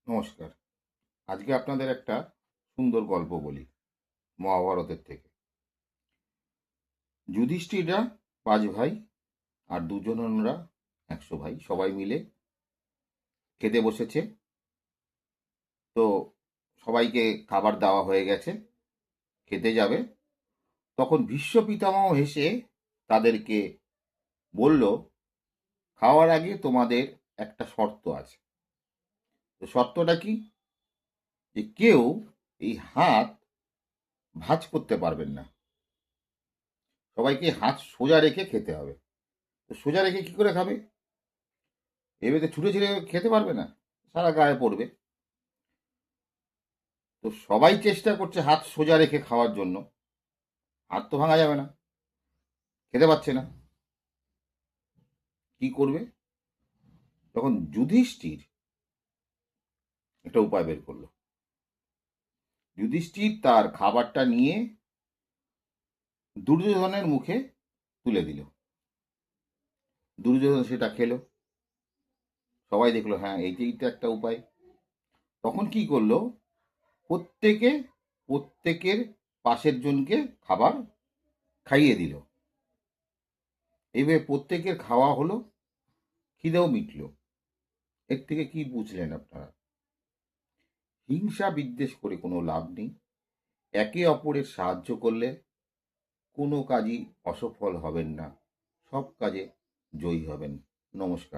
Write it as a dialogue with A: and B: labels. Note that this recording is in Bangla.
A: নমস্কার। আজকে আপনাদের একটা সুন্দর গল্প বলি মহাভারতের থেকে। যুধিষ্ঠিররা 5 ভাই আর দুর্যোধনরা 100 ভাই, সবাই মিলে খেতে বসেছে। তো সবাইকে খাবার দেওয়া হয়ে গেছে, খেতে যাবে। তখন ভীষ্ম পিতামহ হেসে তাদেরকে বলল, খাওয়ার আগে তোমাদের একটা শর্ত আছে। তো শর্তটা কি? যে কেউ এই হাত ভাঁজ করতে পারবেন না, সবাইকে হাত সোজা রেখে খেতে হবে। তো সোজা রেখে কি করে খাবে? এবারে ছুটে ছিঁড়ে খেতে পারবে না, সারা গায়ে পড়বে। তো সবাই চেষ্টা করছে হাত সোজা রেখে খাওয়ার জন্য, হাত তো ভাঙা যাবে না, খেতে পাচ্ছে না, কি করবে? তখন যুধিষ্ঠির একটা উপায় বের করলো। যুধিষ্ঠির তার খাবারটা নিয়ে দুর্যোধনের মুখে তুলে দিল। দুর্যোধন সেটা খেলো, সবাই দেখলো হ্যাঁ এইটাই তো একটা উপায়। তখন কি করলো, প্রত্যেকে প্রত্যেকের পাশের জনকে খাবার খাইয়ে দিল। এইভাবে প্রত্যেকের খাওয়া হলো, খিদেও মিটল। এর থেকে কি বুঝলেন আপনারা? হিংসা বিদ্বেষ করে কোনো লাভ নেই। একে অপরের সাহায্য করলে কোনো কাজই অসফল হবেন না, সব কাজে জয়ী হবেন। নমস্কার।